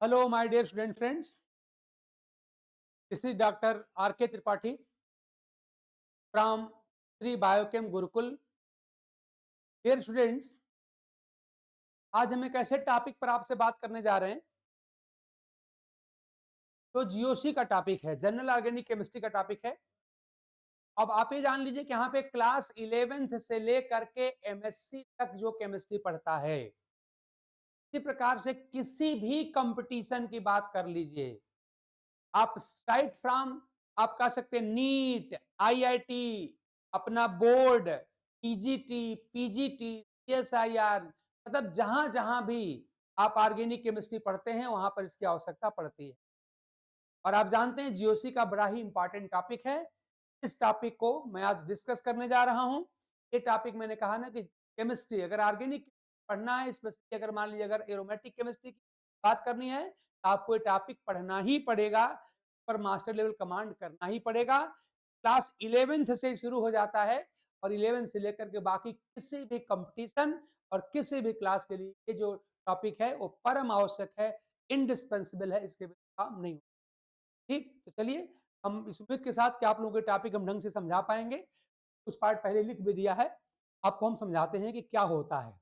Hello, my dear student friends. This is Dr. R.K. Tripathi from Sri Biochem Gurukul. Dear students, आज हम एक ऐसे topic पर आपसे बात करने जा रहे हैं जो जीओसी का टॉपिक है, जनरल ऑर्गेनिक केमिस्ट्री का टॉपिक है। अब आप ये जान लीजिए कि यहाँ पे क्लास 11th से लेकर के एमएससी तक जो केमिस्ट्री पढ़ता है, इसी प्रकार से किसी भी कंपटीशन की बात कर लीजिए, आप स्ट्राइट फ्रॉम आप कह सकते हैं नीट, आईआईटी, अपना बोर्ड, टीजीटी, पीजीटी, सीएसआईआर, मतलब जहां जहां भी आप ऑर्गेनिक केमिस्ट्री पढ़ते हैं वहां पर इसकी आवश्यकता पड़ती है। और आप जानते हैं जीओसी का बड़ा ही इंपॉर्टेंट टॉपिक है। इस टॉपिक को मैं आज डिस्कस करने जा रहा हूं। ये टॉपिक मैंने कहा ना कि केमिस्ट्री अगर ऑर्गेनिक पढ़ना है, स्पेशली अगर मान लीजिए अगर एरोमेटिक केमिस्ट्री की बात करनी है तो आपको ये टॉपिक पढ़ना ही पड़ेगा, पर मास्टर लेवल कमांड करना ही पड़ेगा। क्लास 11th से शुरू हो जाता है और 11 से लेकर के बाकी किसी भी कंपटीशन और किसी भी क्लास के लिए ये जो टॉपिक है वो परम आवश्यक है, इंडिस्पेंसिबल है, इसके बिना काम नहीं। ठीक, तो चलिए हम इस उम्मीद के साथ कि आप लोगों के टॉपिक हम ढंग से समझा पाएंगे। कुछ पार्ट पहले लिख भी दिया है, आपको हम समझाते हैं कि क्या होता है।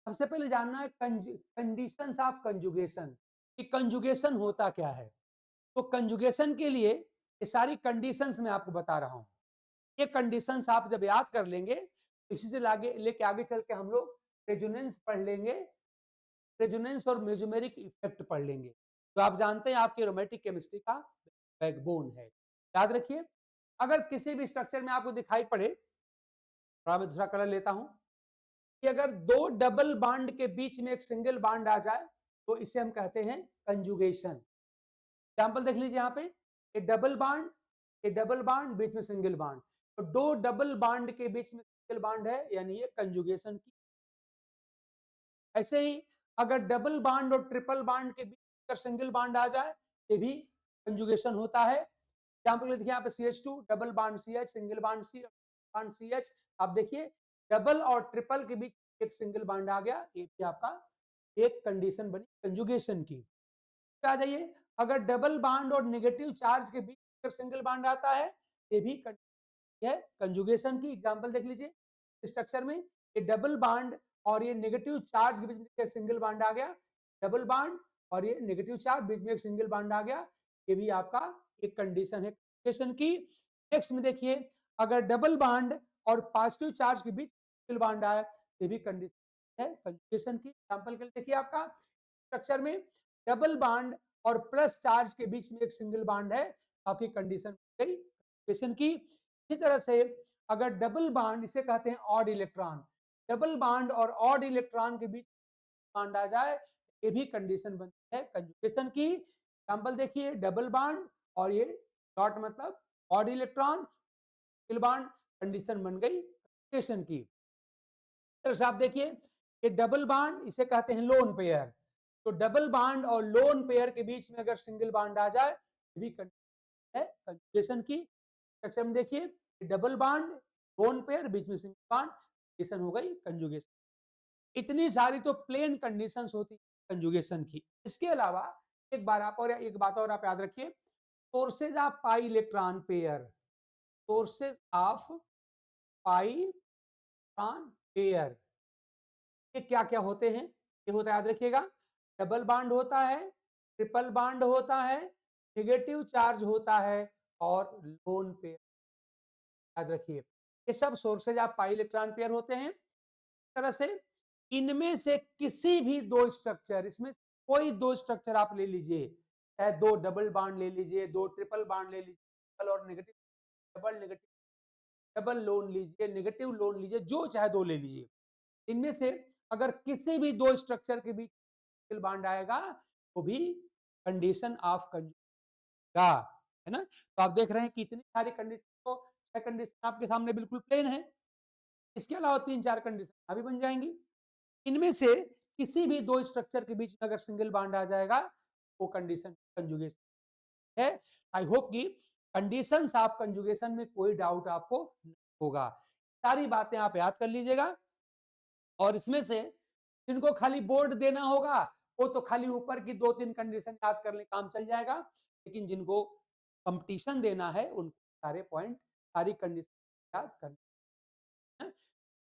सबसे पहले जानना है कंडीशंस ऑफ कंजुगेशन, कि कंजुगेशन होता क्या है। तो कंजुगेशन के लिए ये सारी कंडीशंस मैं आपको बता रहा हूं। ये कंडीशंस आप जब याद कर लेंगे, इसी से लेके आगे चल के हम लोग रेजोनेंस पढ़ लेंगे, रेजोनेंस और मेसोमेरिक इफेक्ट पढ़ लेंगे, तो आप जानते हैं आपकी एरोमेटिक केमिस्ट्री का बैकबोन है। याद रखिए, अगर किसी भी स्ट्रक्चर में आपको दिखाई पड़े, थोड़ा मैं दूसरा कलर लेता हूं, कि अगर दो डबल बॉन्ड के बीच में एक सिंगल बॉन्ड आ जाए तो इसे हम कहते हैं कंजुगेशन। एग्जाम्पल देख लीजिए यहाँ पे, ये डबल बॉन्ड बीच में सिंगल बॉन्ड, तो दो डबल बॉन्ड के बीच में सिंगल बॉन्ड है, यानी ये कंजुगेशन की। ऐसे ही अगर डबल बॉन्ड और ट्रिपल बॉन्ड के बीच अगर सिंगल बॉन्ड आ जाए, ये भी कंजुगेशन होता है। एग्जाम्पल देखिए यहाँ पे CH2 double bond CH, single bond C bond CH। आप देखिए डबल और ट्रिपल के बीच एक सिंगल बॉन्ड आ गया, ये भी आपका एक कंडीशन बनी कंजुगेशन की। आ जाइए, अगर डबल बॉन्ड और नेगेटिव चार्ज के बीच अगर सिंगल बॉन्ड आता है, ये भी है कंजुगेशन की। एग्जांपल देख लीजिए, स्ट्रक्चर में ये डबल बॉन्ड और ये नेगेटिव चार्ज के बीच में एक सिंगल बॉन्ड आ गया, डबल बॉन्ड और ये नेगेटिव चार्ज बीच में एक सिंगल बॉन्ड आ गया, ये भी आपका एक कंडीशन है कंजुगेशन की। नेक्स्ट में देखिए, अगर डबल बॉन्ड और पॉजिटिव चार्ज के बीच सिंगल बॉन्ड आए, ये भी कंडीशन है कंजुगेशन की। एग्जांपल के लिए देखिए, आपका स्ट्रक्चर में डबल बॉन्ड और प्लस चार्ज के बीच में एक सिंगल बॉन्ड है, आपकी कंडीशन गई कंजुगेशन की। इसी तरह से अगर डबल बॉन्ड, इसे कहते हैं ऑड इलेक्ट्रॉन, डबल बॉन्ड और ऑड इलेक्ट्रॉन के बीच बॉन्ड आ जाए, ये भी कंडीशन बनती है कंजुगेशन की। एग्जांपल देखिए, डबल बॉन्ड और ये डॉट मतलब odd electron, single bond, condition बन गई कंजुगेशन की। तो आप देखिए, ये डबल बॉन्ड इसे कहते हैं लोन पेयर, तो डबल बॉन्ड और लोन पेयर के बीच में अगर सिंगल बॉन्ड आ जाए, ये भी कंडीशन है कंजुगेशन की। सेक्शन में देखिए, डबल बॉन्ड, लोन पेयर, बीच में सिंगल बॉन्ड, कंडीशन हो गई कंजुगेशन। इतनी सारी तो प्लेन कंडीशंस होती है कंजुगेशन की। इसके अलावा एक बात और आप याद रखिए, sources of pi electron pair, sources of pi electron pair, ये क्या क्या होते हैं, ये होता है याद रखिएगा, डबल बॉन्ड होता है, ट्रिपल बॉन्ड होता है, नेगेटिव चार्ज होता है और लोन पेयर, याद रखिए ये सब sources of pi electron pair होते हैं। इस तरह से इनमें से किसी भी दो स्ट्रक्चर, इसमें कोई दो स्ट्रक्चर आप ले लीजिए, चाहे दो डबल बॉन्ड ले लीजिए, दो ट्रिपल बॉन्ड ले लीजिए, डबल और negative, double negative, double loan लीजिए, नेगेटिव लोन लीजिए, जो चाहे दो ले लीजिए, इनमें से अगर किसी भी दो स्ट्रक्चर के बीच सिंगल बॉन्ड आएगा तो भी कंडीशन ऑफ कंजुगेशन है ना। तो आप देख रहे हैं कि इतनी सारी कंडीशन, तो छह कंडीशन आपके सामने बिल्कुल प्लेन है। इसके अलावा तीन चार कंडीशन अभी बन जाएंगी। इनमें से किसी भी दो स्ट्रक्चर के बीच में अगर सिंगल बॉन्ड आ जाएगा, वो कंडीशन कंजुगेशन है। आई होप कि कंडीशंस ऑफ कंजुगेशन में कोई डाउट आपको नहीं होगा। सारी बातें आप याद कर लीजिएगा, और इसमें से जिनको खाली बोर्ड देना होगा वो तो खाली ऊपर की 2-3 कंडीशन याद कर लें, काम चल जाएगा। लेकिन जिनको कॉम्पिटिशन देना है, उनको सारे पॉइंट, सारी कंडीशन याद करनी है।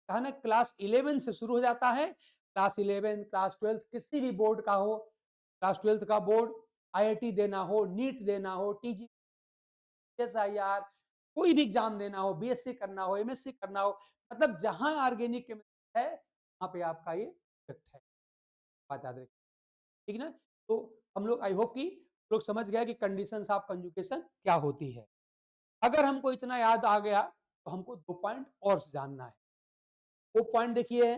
कहा ना क्लास 11 से शुरू हो जाता है। क्लास 11, क्लास 12 किसी भी बोर्ड का हो, क्लास 12 का बोर्ड, आईआईटी देना हो, नीट देना हो, टीजी, एसआईआर, कोई भी एग्जाम देना हो, बीएससी करना हो, एमएससी करना हो, मतलब जहां ऑर्गेनिक केमिस्ट्री है, वहां पे आपका ये सब्जेक्ट है। बात याद रखिए, ठीक है ना? तो हम लोग, आई होप कि लोग समझ गए कि कंडीशंस ऑफ कंजुगेशन क्या होती है। अगर हमको इतना याद आ गया, तो हमको 2 पॉइंट और जानना है। वो पॉइंट देखिए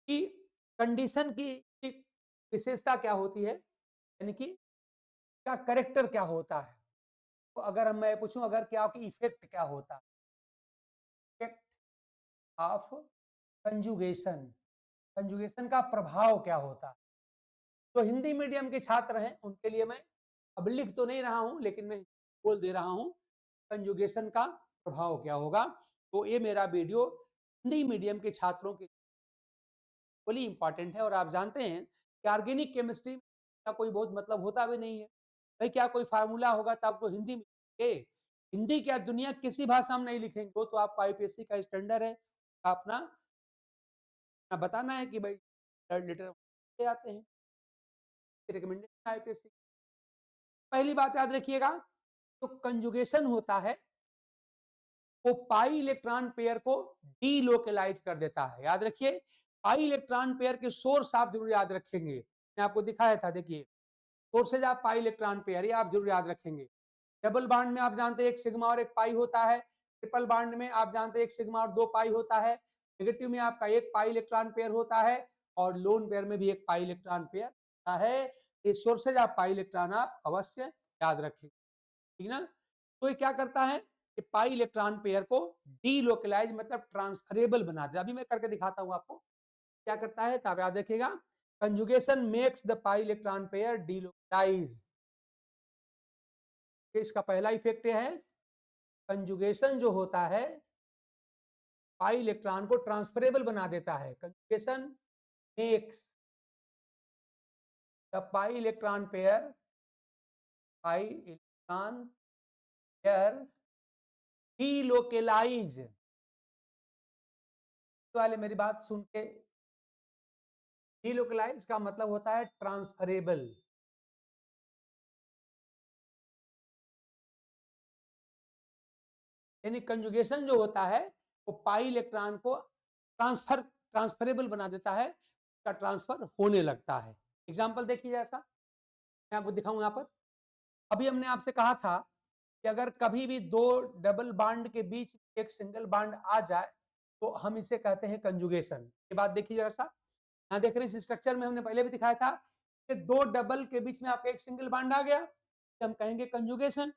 कि कंडीशन की विशेषता क्या होती है, यानी कि क्या कैरेक्टर क्या होता है। तो अगर मैं पूछूं, अगर क्या कि इफेक्ट क्या होता है, इफेक्ट ऑफ कंजुगेशन, कंजुगेशन का प्रभाव क्या होता है। तो हिंदी मीडियम के छात्र हैं, उनके लिए मैं अब लिख तो नहीं रहा हूं, लेकिन मैं बोल दे रहा हूं कंजुगेशन का प्रभाव क्या होगा। तो ये मेरा वीडियो हिंदी मीडियम के छात्रों के लिए इंपॉर्टेंट है। और आप जानते हैं कि ऑर्गेनिक केमिस्ट्री का कोई बहुत मतलब होता भी नहीं है। भाई क्या कोई फार्मूला होगा तो आपको हिंदी में लिखेंगे? हिंदी क्या, दुनिया किसी भाषा में नहीं लिखेंगे। वो तो आपको आईपीएससी का स्टैंडर्ड है, अपना बताना है कि भाई लेटर आते हैं, रिकमेंडेशन आईपीएससी। पहली बात याद रखिएगा, तो कंजुगेशन होता है, वो पाई इलेक्ट्रॉन पेयर को डीलोकलाइज कर देता है। याद रखिए, पाई इलेक्ट्रॉन पेयर के सोर्स आप जरूर याद रखेंगे, मैं आपको दिखाया था। देखिए sources of pi electron pair, ये आप जरूर याद रखेंगे। डबल बॉन्ड में आप जानते हैं एक सिग्मा और एक पाई होता है। ट्रिपल बॉन्ड में आप जानते हैं एक सिग्मा और 2 पाई होता है। नेगेटिव में आपका एक पाई इलेक्ट्रॉन पेयर होता है, और लोन पेयर में भी एक पाई इलेक्ट्रॉन पेयर होता है। ये सोर्सेज ऑफ पाई इलेक्ट्रॉन आप अवश्य याद रखेंगे, ठीक ना? तो ये क्या करता है कि पाई इलेक्ट्रॉन पेयर को डीलोकलाइज मतलब ट्रांसफरेबल बना दे। अभी मैं करके दिखाता हूं आपको क्या करता है, तो आप याद रखिएगा, conjugation makes the pi electron pair delocalise. इसका पहला इफेक्ट है, कंजुगेशन जो होता है पाई इलेक्ट्रॉन को ट्रांसफरेबल बना देता है। Conjugation makes the pi electron pair, pi electron pair delocalise. वाले मेरी बात सुन के, डीलोकलाइज का मतलब होता है ट्रांसफरेबल। यानी कंजुगेशन जो होता है वो पाई इलेक्ट्रॉन को ट्रांसफरेबल बना देता है, का ट्रांसफर होने लगता है। एग्जांपल देखिए, ऐसा मैं आपको दिखाऊं यहां पर। अभी हमने आपसे कहा था कि अगर कभी भी 2 डबल बॉन्ड के बीच एक सिंगल बॉन्ड आ जाए, तो हम इसे कहते हैं कंजुगेशन। ये बात देखिए जरा सा, यहाँ देख रहे हैं इस स्ट्रक्चर में हमने पहले भी दिखाया था कि 2 डबल के बीच में आपका एक सिंगल बॉन्ड आ गया, हम कहेंगे कंजुगेशन।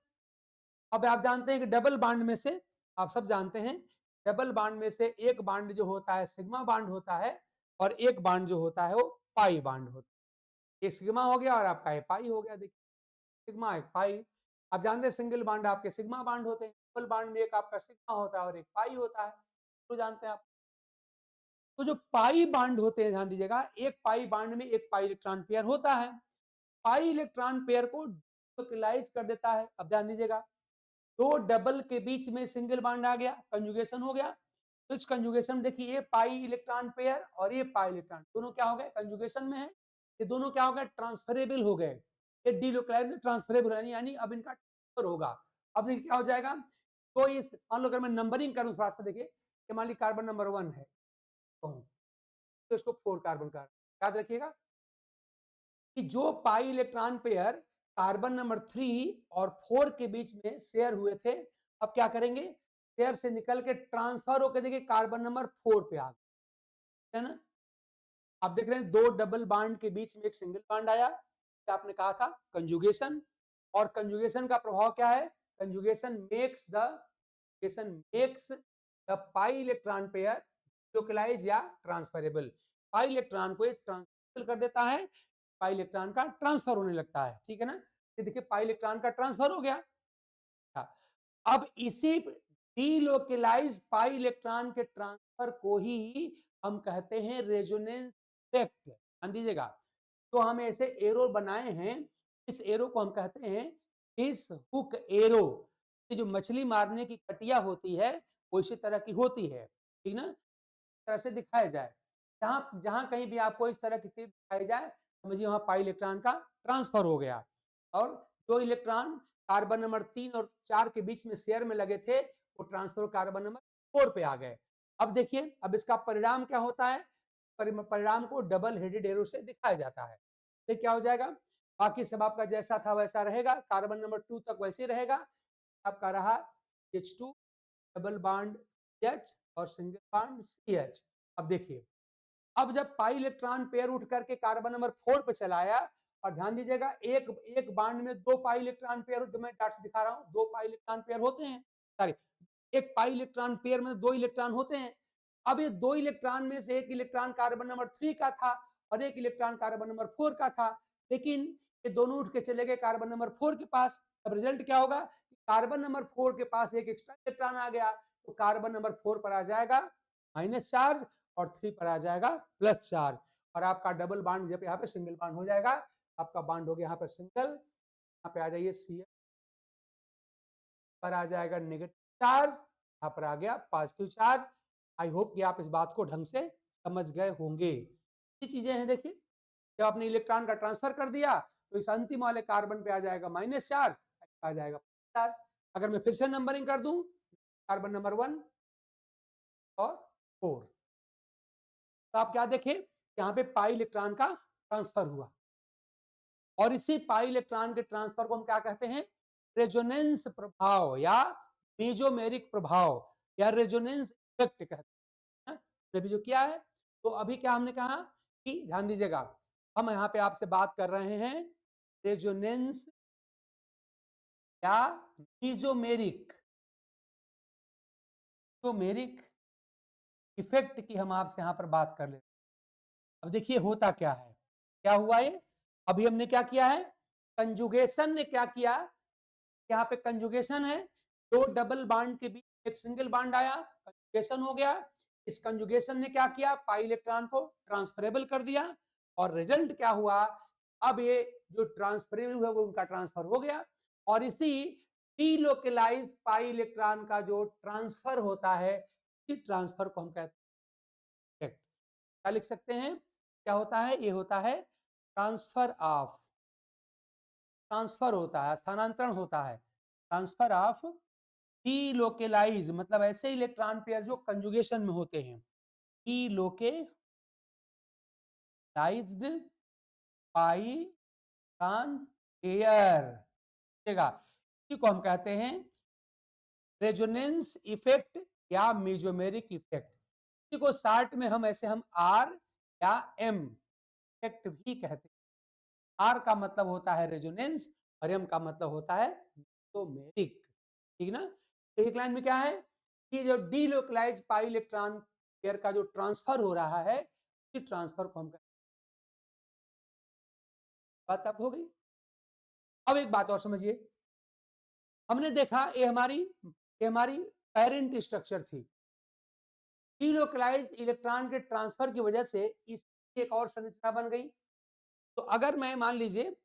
अब आप जानते हैं कि डबल बॉन्ड में से, आप सब जानते हैं, डबल बॉन्ड में से एक बॉन्ड जो होता है सिग्मा बॉन्ड होता है, और एक बॉन्ड जो होता है वो पाई बॉन्ड होता है। एक सिग्मा हो गया और आपका एक पाई हो गया। देखिए सिग्मा एक पाई, आप जानते हैं सिंगल बॉन्ड आपके सिग्मा बॉन्ड होते हैं, डबल बॉन्ड में एक आपका सिग्मा होता है और एक पाई होता है, तो जानते हैं आप। तो जो पाई बॉन्ड होते हैं, ध्यान दीजिएगा, एक पाई बॉन्ड में एक पाई इलेक्ट्रॉन पेयर होता है। पाई इलेक्ट्रॉन पेयर को डिलोकलाइज कर देता है। अब ध्यान दीजिएगा, 2 डबल के बीच में सिंगल बॉन्ड आ गया, कंजुगेशन हो गया। तो इस कंजुगेशन देखिए, ये पाई इलेक्ट्रॉन पेयर और ये पाई इलेक्ट्रॉन दोनों क्या हो गए, कंजुगेशन में है। ये दोनों क्या हो गए, ट्रांसफरेबल हो गए। ये डीलोकलाइज ट्रांसफरेबल यानी अब इनका ट्रांसफर होगा। अब देखिए क्या हो जाएगा, तो इस मान लो अगर मैं नंबरिंग करूं थोड़ा सा, देखिए कि मान ली कार्बन नंबर 1 है, तो इसको 4 कार्बन का याद रखिएगा कि जो पाई इलेक्ट्रॉन पेयर कार्बन नंबर 3 और 4 के बीच में शेयर हुए थे, अब क्या करेंगे, शेयर से निकल के ट्रांसफर होकर देखिए कार्बन नंबर 4 पे आ गए, है ना? आप देख रहे हैं 2 डबल बॉन्ड के बीच में एक सिंगल बॉन्ड आया, क्या आपने कहा था, कंजुगेशन। और कंजुगेशन का प्रभाव क्या है, conjugation makes the pi electron pair localise या ट्रांसफरेबल। पाई इलेक्ट्रॉन को ट्रांसफर कर देता है, पाई इलेक्ट्रॉन का ट्रांसफर होने लगता है, ठीक है ना? ये देखिए पाई इलेक्ट्रॉन का ट्रांसफर हो गया। अब इसी डीलोकलाइज पाई इलेक्ट्रॉन के ट्रांसफर को ही हम कहते हैं रेजोनेंस इफेक्ट, ध्यान दीजिएगा। तो हम ऐसे एरो बनाए हैं, इस एरो को हम कहते हैं फिश हुक एरो। ये जो मछली मारने की कटिया होती है वो इसी तरह की होती है, ठीक ना, तरह से दिखाया जाए। जहां जहां कहीं भी आपको इस तरह की चीज दिखाई जाए, समझिए वहां पाई इलेक्ट्रॉन का ट्रांसफर हो गया, और जो इलेक्ट्रॉन कार्बन नंबर 3 और 4 के बीच में शेयर में लगे थे वो ट्रांसफर कार्बन नंबर 4 पे आ गए। अब देखिए, अब इसका परिणाम क्या होता है, परिणाम को डबल हेडेड एरो से दिखाया जाता है। तो क्या हो जाएगा, बाकी सब आपका जैसा था वैसा रहेगा, कार्बन नंबर 2 तक वैसे ही रहेगा, आपका रहा H2 डबल बॉन्ड CH और सिंगल बॉन्ड CH। अब देखिए, अब जब पाई इलेक्ट्रॉन पेयर उठ करके कार्बन नंबर 4 पे चला आया, और ध्यान दीजिएगा एक एक बॉन्ड में 2 पाई इलेक्ट्रॉन पेयर, जो मैं डाट दिखा रहा हूं 2 पाई इलेक्ट्रॉन पेयर होते हैं, सॉरी, एक पाई इलेक्ट्रॉन पेयर में 2 इलेक्ट्रॉन होते हैं। अब ये 2 इलेक्ट्रॉन में से एक इलेक्ट्रॉन कार्बन नंबर 3 का था और एक इलेक्ट्रॉन कार्बन नंबर 4 का था, लेकिन ये दोनों उठ के चले गए कार्बन नंबर 4 के पास। अब रिजल्ट क्या होगा, कार्बन नंबर 4 के पास एक एक्स्ट्रा इलेक्ट्रॉन आ गया, तो कार्बन नंबर 4 पर आ जाएगा माइनस चार्ज और 3 पर आ जाएगा प्लस चार्ज, और आपका डबल बॉन्ड जब यहाँ पे सिंगल बॉन्ड हो जाएगा, आपका बॉन्ड हो गया यहाँ पे सिंगल, यहाँ पे आ जाइए सी पर आ जाएगा नेगेटिव चार्ज, यहाँ पर आ गया पॉजिटिव चार्ज। आई होप कि आप इस बात को ढंग से समझ गए होंगे। ये चीजें हैं, देखिए जब आपने इलेक्ट्रॉन का ट्रांसफर कर दिया तो इस अंतिम वाले कार्बन पे आ जाएगा माइनस चार्ज, आ जाएगा चार्ज। अगर मैं फिर से नंबरिंग कर दूं, कार्बन नंबर 1 और 4, तो आप क्या देखें, यहाँ पे पाई इलेक्ट्रॉन का ट्रांसफर हुआ, और इसी पाई इलेक्ट्रॉन के ट्रांसफर को हम क्या कहते हैं, रेजोनेंस प्रभाव या मेजोमेरिक प्रभाव या रेजोनेंस इफेक्ट कहते हैं। अभी जो किया है, तो अभी क्या हमने कहा कि ध्यान दीजिएगा, हम यहाँ पे आपसे बात कर रहे हैं रेजोनेंस या मेजोमेरिक मेरिक इफेक्ट की हम आपसे यहाँ पर बात कर लेते हैं। अब देखिए होता क्या है, क्या हुआ ये, अभी हमने क्या किया है, कंजुगेशन ने क्या किया, यहाँ पे कंजुगेशन है, दो डबल बॉन्ड के बीच एक सिंगल बॉन्ड आया, कंजुगेशन हो गया। इस कंजुगेशन ने क्या किया, पाई इलेक्ट्रॉन को ट्रांसफरेबल कर दिया, और रिजल्ट क्या हुआ, अब ये जो ट्रांसफरेबल हुआ वो उनका ट्रांसफर हो गया, और इसी डीलोकलाइज पाई इलेक्ट्रॉन का जो ट्रांसफर होता है, इस ट्रांसफर को हम कहते हैं, क्या लिख सकते हैं, क्या होता है, ये होता है ट्रांसफर होता है, स्थानांतरण होता है, ट्रांसफर ऑफ डीलोकलाइज, मतलब ऐसे इलेक्ट्रॉन पेयर जो कंजुगेशन में होते हैं, डीलोकलाइज्ड पाई इलेक्ट्रॉन पेयर, इसी को हम कहते हैं रेजोनेंस इफेक्ट या मेजोमेरिक इफेक्ट। इसी को शॉर्ट में हम ऐसे हम आर या एम इफेक्ट भी कहते हैं। आर का मतलब होता है रेजोनेंस और एम का मतलब होता है मेजोमेरिक, ठीक ना। तो एक लाइन में क्या है कि जो डीलोकलाइज पाई इलेक्ट्रॉन पेयर का जो ट्रांसफर हो रहा है, इस ट्रांसफर को हम बात आप हो गई। अब एक बात और समझिए, हमने देखा ये हमारी पेरेंट स्ट्रक्चर थी, डीलोकलाइज इलेक्ट्रॉन के ट्रांसफर की वजह से इसकी एक और संरचना बन गई। तो अगर मैं मान लीजिए,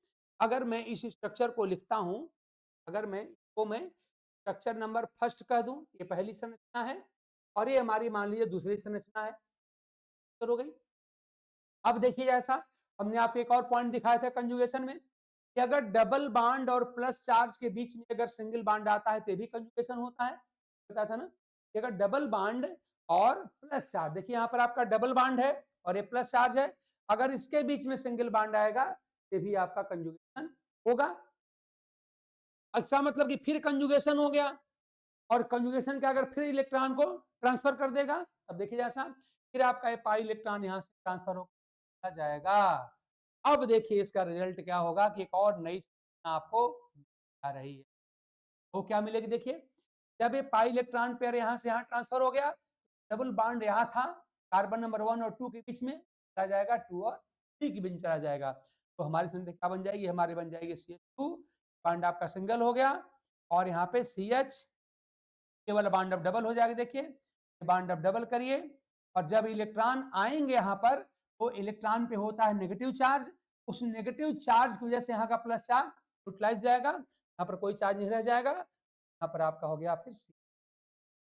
अगर मैं इस स्ट्रक्चर को लिखता हूं, अगर मैं इसको मैं स्ट्रक्चर नंबर फर्स्ट कह दूं, ये पहली संरचना है, और ये हमारी मान लीजिए दूसरी संरचना है, तो हो गई। अब देखिए, जैसा हमने आपको एक और पॉइंट दिखाया था कंजुगेशन में, कि अगर डबल बॉन्ड और प्लस चार्ज के बीच में अगर सिंगल बॉन्ड आता है तो भी कंजुगेशन होता है, पता था ना, कि अगर डबल बॉन्ड और प्लस चार्ज, देखिए यहाँ पर आपका डबल बॉन्ड है और ये प्लस चार्ज है, अगर इसके बीच में सिंगल बॉन्ड आएगा तो भी आपका कंजुगेशन होगा। अच्छा, मतलब कि फिर कंजुगेशन हो गया, और कंजुगेशन का अगर फिर इलेक्ट्रॉन को ट्रांसफर कर देगा, अब देखिए जैसा फिर आपका ये पाई इलेक्ट्रॉन यहाँ से ट्रांसफर हो जाएगा। अब देखिए इसका रिजल्ट क्या होगा, कि एक और नई आपको आ रही है, वो क्या मिलेगी, देखिए जब ये पाई इलेक्ट्रॉन पेयर यहाँ से यहाँ ट्रांसफर हो गया, डबल बॉन्ड यहाँ था कार्बन नंबर 1 और 2 के बीच में, चला जाएगा 2 और 3 के बीच में चला जाएगा, तो हमारी संरचना क्या बन जाएगी, हमारी बन जाएगी CH2, बॉन्ड आपका सिंगल हो गया, और यहाँ पे CH केवल बॉन्ड अब डबल हो जाएगा। देखिए बॉन्ड अब डबल करिए, और जब इलेक्ट्रॉन आएंगे यहाँ पर तो इलेक्ट्रॉन पे होता है नेगेटिव चार्ज, उस नेगेटिव चार्ज की वजह से यहाँ का प्लस चार्ज यूटिलाइज जाएगा, यहाँ पर कोई चार्ज नहीं रह जाएगा, यहाँ पर आपका हो गया फिर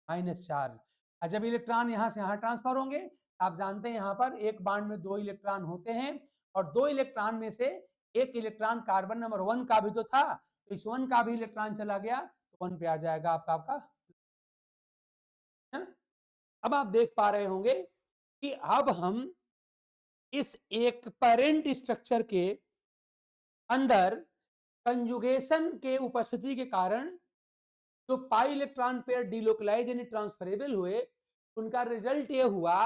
माइनस चार्ज। और जब इलेक्ट्रॉन यहाँ से यहाँ ट्रांसफर होंगे, आप जानते हैं यहाँ पर एक बांड में 2 इलेक्ट्रॉन होते हैं, और 2 इलेक्ट्रॉन में से एक इलेक्ट्रॉन कार्बन नंबर 1 का भी तो था, तो इस 1 का भी इलेक्ट्रॉन चला गया, तो 1 पे आ जाएगा आपका है? अब आप देख पा रहे होंगे कि अब हम इस एक पेरेंट स्ट्रक्चर के अंदर कंजुगेशन के उपस्थिति के कारण जो पाई इलेक्ट्रॉन पेयर डिलोकलाइज यानी ट्रांसफरेबल हुए, उनका रिजल्ट ये हुआ,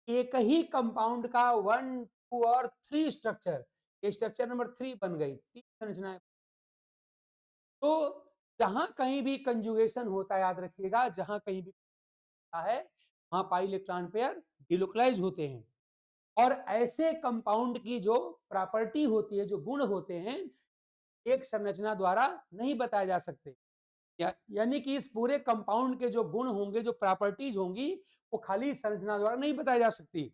एक ही कंपाउंड का 1, 2 और 3 स्ट्रक्चर, ये स्ट्रक्चर नंबर 3 बन गई, 3 संरचनाएं। तो जहां कहीं भी कंजुगेशन होता है, याद रखिएगा, जहां कहीं भी होता है वहां पाई इलेक्ट्रॉन पेयर डिलोकलाइज होते हैं, और ऐसे कंपाउंड की जो प्रॉपर्टी होती है, जो गुण होते हैं, एक संरचना द्वारा नहीं बताए जा सकते। यानी कि इस पूरे कंपाउंड के जो गुण होंगे, जो प्रॉपर्टीज होंगी, वो खाली संरचना द्वारा नहीं बताई जा सकती।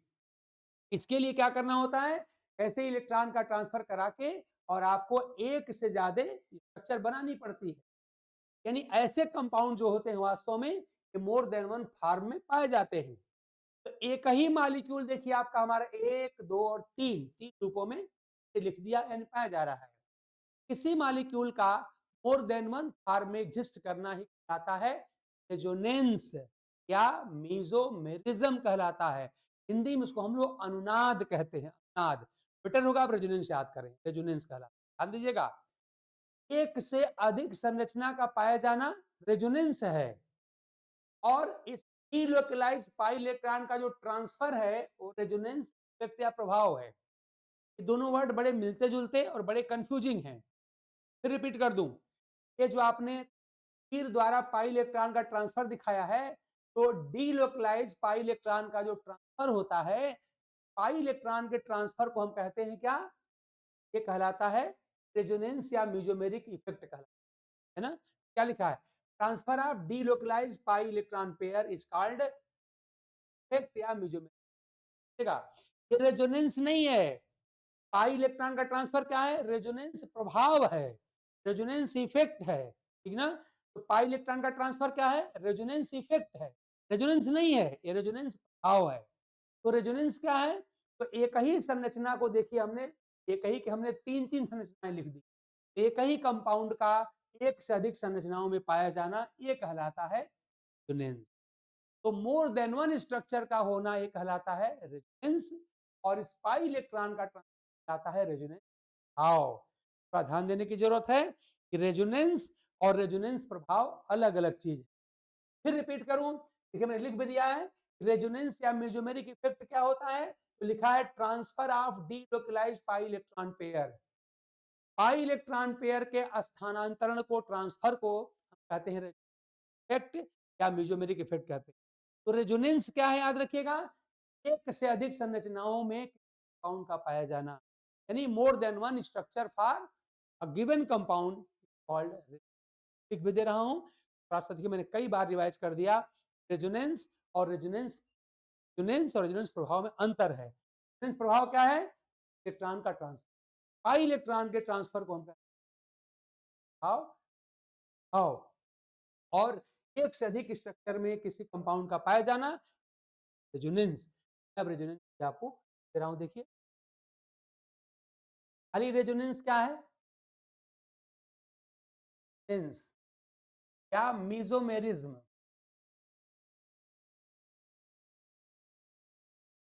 इसके लिए क्या करना होता है, ऐसे इलेक्ट्रॉन का ट्रांसफर करा के और आपको एक से ज्यादा स्ट्रक्चर बनानी पड़ती है। यानी ऐसे कंपाउंड जो होते हैं वास्तव में ये मोर देन वन फॉर्म में पाए जाते हैं। तो एक ही मॉलिक्यूल देखिए आपका हमारा 1, 2 और 3 रूपों में लिख दिया यानी पाया जा रहा है। किसी मॉलिक्यूल का मोर देन वन फॉर्म में एग्जिस्ट करना ही कहलाता है रेजोनेंस या मेसोमेरिज्म कहलाता है। हिंदी में उसको हम लोग अनुनाद कहते हैं, अनुनाद। बेटर होगा आप रेजोनेंस याद करें, रेजोनेंस कहलाता है। ध्यान दीजिएगा, एक से अधिक संरचना का पाया जाना रेजोनेंस है, और इस डीलोकलाइज्ड पाई इलेक्ट्रॉन का जो ट्रांसफर है वो रेजोनेंस इफेक्ट या प्रभाव है। ये दोनों वर्ड बड़े मिलते जुलते और बड़े कंफ्यूजिंग हैं। फिर रिपीट कर दूं, ये जो आपने तीर द्वारा पाई इलेक्ट्रॉन का ट्रांसफर दिखाया है, तो डीलोकलाइज पाई इलेक्ट्रॉन का जो ट्रांसफर होता है, पाई इलेक्ट्रॉन के ट्रांसफर को हम कहते हैं क्या, ये कहलाता है रेजोनेंस या मेसोमेरिक इफेक्ट कहलाता है ना। क्या लिखा है, transfer of delocalise pi electron pair is called effect या मेसोमेरिक। ये रेजोनेंस नहीं है, पाई इलेक्ट्रॉन का ट्रांसफर क्या है, रेजोनेंस प्रभाव है, रेजोनेंस इफेक्ट है, ठीक ना। तो पाई इलेक्ट्रॉन का ट्रांसफर क्या है, रेजोनेंस इफेक्ट है, रेजोनेंस नहीं है, ये रेजोनेंस प्रभाव है। तो रेजोनेंस क्या है, तो एक ही संरचना को देखिए हमने, एक ही के हमने 3 संरचनाएं लिख दी, एक ही कंपाउंड का एक से अधिक संरचनाओं में पाया जाना ये कहलाता है रेजोनेंस। तो मोर देन वन स्ट्रक्चर का होना ये कहलाता है रेजोनेंस, और स्पाई इलेक्ट्रॉन का कहलाता है रेजोनेंस। आओ, थोड़ा ध्यान देने की जरूरत है कि रेजोनेंस और रेजोनेंस प्रभाव अलग अलग चीज है। फिर रिपीट करूं, देखिए मैंने लिख भी दिया है, रेजोनेंस या मेसोमेरिक इफेक्ट क्या होता है, तो लिखा है transfer of delocalised pi electron pair, pi electron pair के स्थानांतरण को, ट्रांसफर को कहते हैं इफेक्ट या मेसोमेरिक इफेक्ट कहते हैं। तो रेजोनेंस क्या है, याद रखिएगा, एक से अधिक संरचनाओं में कंपाउंड का पाया जाना, यानी more than one structure for a given compound called. लिख भी दे रहा हूं, थोड़ा सा देखिए मैंने कई बार रिवाइज कर दिया, रेजोनेंस और रेजोनेंस प्रभाव में अंतर है। रेजोनेंस प्रभाव क्या है, इलेक्ट्रॉन का ट्रांसफर, पाई इलेक्ट्रॉन के ट्रांसफर को हम कहते हैं हाउ, और एक से अधिक स्ट्रक्चर में किसी कंपाउंड का पाया जाना रेजोनेंस। अब रेजोनेंस आपको दे रहा हूं, देखिए खाली रेजोनेंस क्या है, सेंस या मेसोमेरिज्म,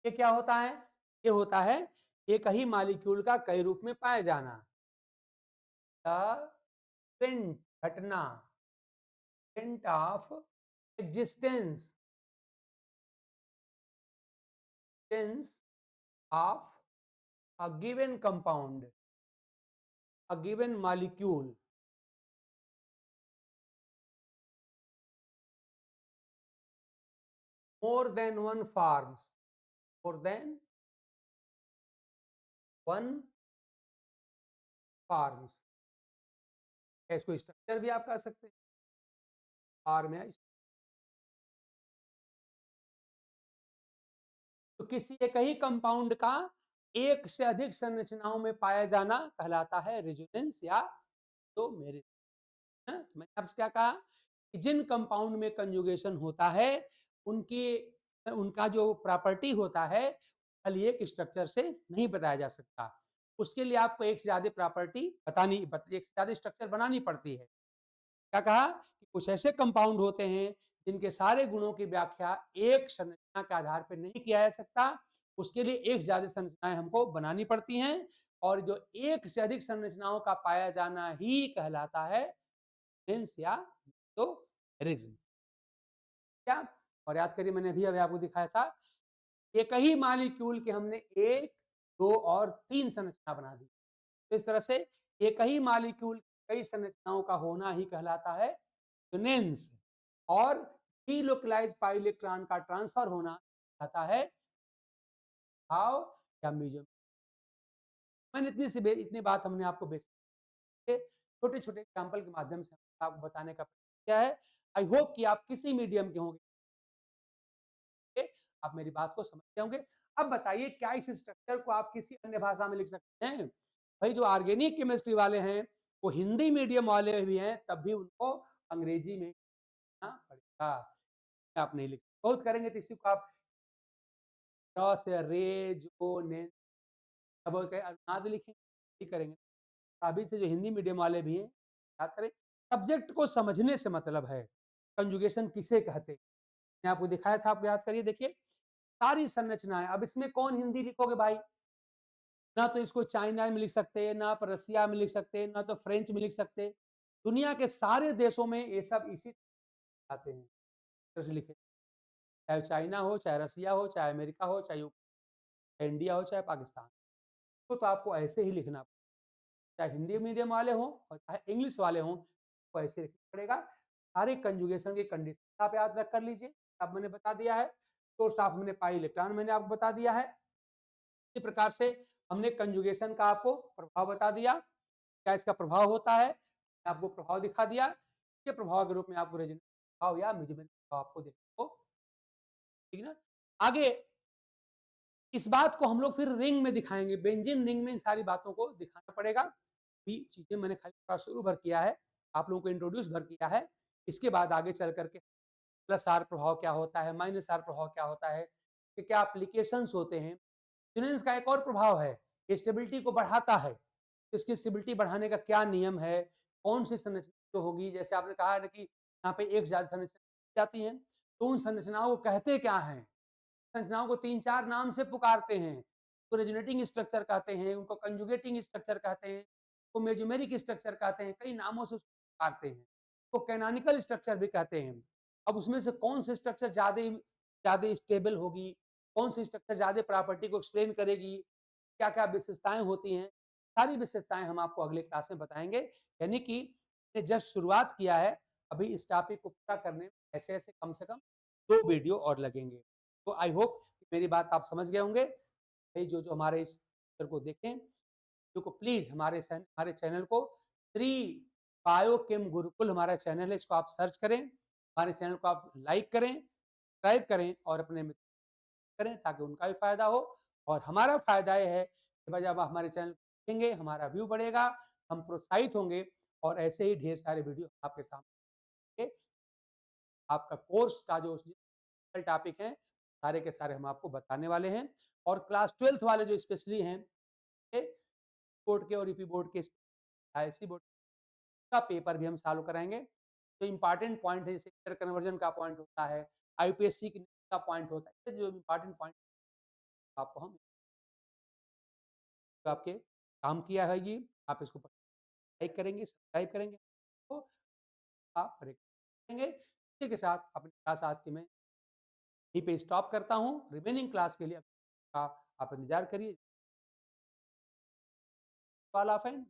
ये क्या होता है, ये होता है एक ही मॉलिक्यूल का कई रूप में पाया जाना, घटना, of existence of a given compound, a given molecule, more than one forms, more than one forms, इसको स्ट्रक्चर भी आप कह सकते हैं, फॉर्म है। तो किसी एक ही कंपाउंड का एक से अधिक संरचनाओं में पाया जाना कहलाता है रेजोनेंस या तो मेरे। मैंने आपसे क्या कहा कि जिन कंपाउंड में कंजुगेशन होता है उनकी उनका जो प्रॉपर्टी होता है खाली एक स्ट्रक्चर से नहीं बताया जा सकता। उसके लिए आपको एक से ज्यादा प्रॉपर्टी एक से ज्यादा स्ट्रक्चर बनानी पड़ती है। क्या कहा कि कुछ ऐसे कंपाउंड होते हैं जिनके सारे गुणों की व्याख्या एक संरचना के आधार पर नहीं किया जा सकता। उसके लिए एक से ज्यादा संरचनाएं हमको बनानी पड़ती हैं और जो एक से अधिक संरचनाओं का पाया जाना ही कहलाता है सेंस या तो रिज्म। क्या और याद करिए मैंने अभी आपको दिखाया था एक ही मालिक्यूल के हमने 1, 2 और 3 संरचना बना दी। तो इस तरह से एक ही मालिक्यूल कई संरचनाओं का होना ही कहलाता है रेजोनेंस और डीलोकलाइज्ड पाई इलेक्ट्रॉन का ट्रांसफर होना कहता है भाव या म्यूजियम। मैंने इतनी बात हमने आपको बेसिक छोटे छोटे एग्जाम्पल के माध्यम से आपको बताने का प्रयास किया है। आई होप कि आप किसी मीडियम के होंगे आप मेरी बात को समझते होंगे। अब बताइए क्या इस स्ट्रक्चर को आप किसी अन्य भाषा में लिख सकते हैं? भाई जो ऑर्गेनिक केमिस्ट्री वाले हैं वो हिंदी मीडियम वाले भी हैं तब भी उनको अंग्रेजी में लिखना पड़ेगा। आप नहीं लिख बहुत करेंगे तो इसी को आप क्रॉस या रे जो ने अब अनुनाद लिखेंगे करेंगे। अभी से जो हिंदी मीडियम वाले भी हैं याद करें सब्जेक्ट को समझने से मतलब है कंजुगेशन किसे कहते हैं। मैंने आपको दिखाया था आप याद करिए देखिए सारी संरचनाएं। अब इसमें कौन हिंदी लिखोगे भाई? ना तो इसको चाइना में लिख सकते, ना आप रसिया में लिख सकते, ना तो फ्रेंच में लिख सकते। दुनिया के सारे देशों में ये सब इसी आते हैं तरह से लिखे, चाहे चाइना हो, चाहे रसिया हो, चाहे अमेरिका हो, चाहे इंडिया हो, चाहे पाकिस्तान। तो आपको ऐसे ही लिखना, चाहे हिंदी मीडियम वाले हों और चाहे इंग्लिश वाले हों, तो ऐसे लिखना पड़ेगा। सारे कंजुगेशन की कंडीशन आप याद रख कर लीजिए। अब मैंने बता दिया है सोर्स ऑफ मैंने पाई इलेक्ट्रॉन मैंने आपको बता दिया है। इसी प्रकार से हमने कंजुगेशन का आपको प्रभाव बता दिया, क्या इसका प्रभाव होता है, आपको प्रभाव दिखा दिया। इसके प्रभाव के रूप में आपको रेजोनेंस प्रभाव या मेजरमेंट प्रभाव आपको देखने को ठीक ना। आगे इस बात को हम लोग फिर रिंग में दिखाएंगे, बेंजीन रिंग में इन सारी बातों को दिखाना पड़ेगा। भी चीजें मैंने खाली थोड़ा शुरू भर किया है, आप लोगों को इंट्रोड्यूस भर किया है। इसके बाद आगे चल करके प्लस आर प्रभाव क्या होता है, माइनस आर प्रभाव क्या होता है, कि क्या एप्लीकेशंस होते हैं। रेजोनेंस का एक और प्रभाव है, स्टेबिलिटी को बढ़ाता है। इसकी स्टेबिलिटी बढ़ाने का क्या नियम है, कौन सी संरचना जो होगी, जैसे आपने कहा है कि यहाँ पे एक ज्यादा संरचना जाती है तो उन संरचनाओं को कहते क्या हैं? संरचनाओं को 3-4 नाम से पुकारते हैं। तो रेजोनेटिंग स्ट्रक्चर कहते हैं, उनको कंजुगेटिंग स्ट्रक्चर कहते हैं, तो मेजोमेरिक स्ट्रक्चर कहते हैं, कई नामों से उसको पुकारते हैं। तो कैनोनिकल स्ट्रक्चर भी कहते हैं। अब उसमें से कौन सी स्ट्रक्चर ज्यादा ज्यादा स्टेबल होगी, कौन सी स्ट्रक्चर ज्यादा प्रॉपर्टी को एक्सप्लेन करेगी, क्या क्या विशेषताएं होती हैं, सारी विशेषताएं हम आपको अगले क्लास में बताएंगे। यानी कि जस्ट शुरुआत किया है, अभी इस टॉपिक को पूरा करने में ऐसे ऐसे कम से कम 2 वीडियो और लगेंगे। तो आई होप मेरी बात आप समझ गए होंगे। भाई जो जो हमारे इस को देखें को प्लीज हमारे चैनल को श्री बायोकेम गुरुकुल हमारा चैनल है, इसको आप सर्च करें, हमारे चैनल को आप लाइक करें, सब्सक्राइब करें और अपने मित्र करें ताकि उनका भी फायदा हो और हमारा फायदा यह है कि जब आप हमारे चैनल देखेंगे हमारा व्यू बढ़ेगा, हम प्रोत्साहित होंगे और ऐसे ही ढेर सारे वीडियो आपके सामने आपका कोर्स का जो टॉपिक है सारे के सारे हम आपको बताने वाले हैं। और क्लास 12th वाले जो स्पेशली हैं बोर्ड के और यूपी बोर्ड के आईसी बोर्ड का पेपर भी हम चालू कराएंगे। जो इंपॉर्टेंट पॉइंट है जैसे इंटर कन्वर्जन का पॉइंट होता है, आईपीएससी का पॉइंट होता है, जो इंपॉर्टेंट पॉइंट आपको हम तो आपके काम किया है ये आप इसको लाइक करेंगे, सब्सक्राइब करेंगे तो आप करेंगे। इसी के साथ अपनी क्लास आज की मैं यहीं पे स्टॉप करता हूँ। रिमेनिंग क्लास के लिए आप इंतजार करिए। All of and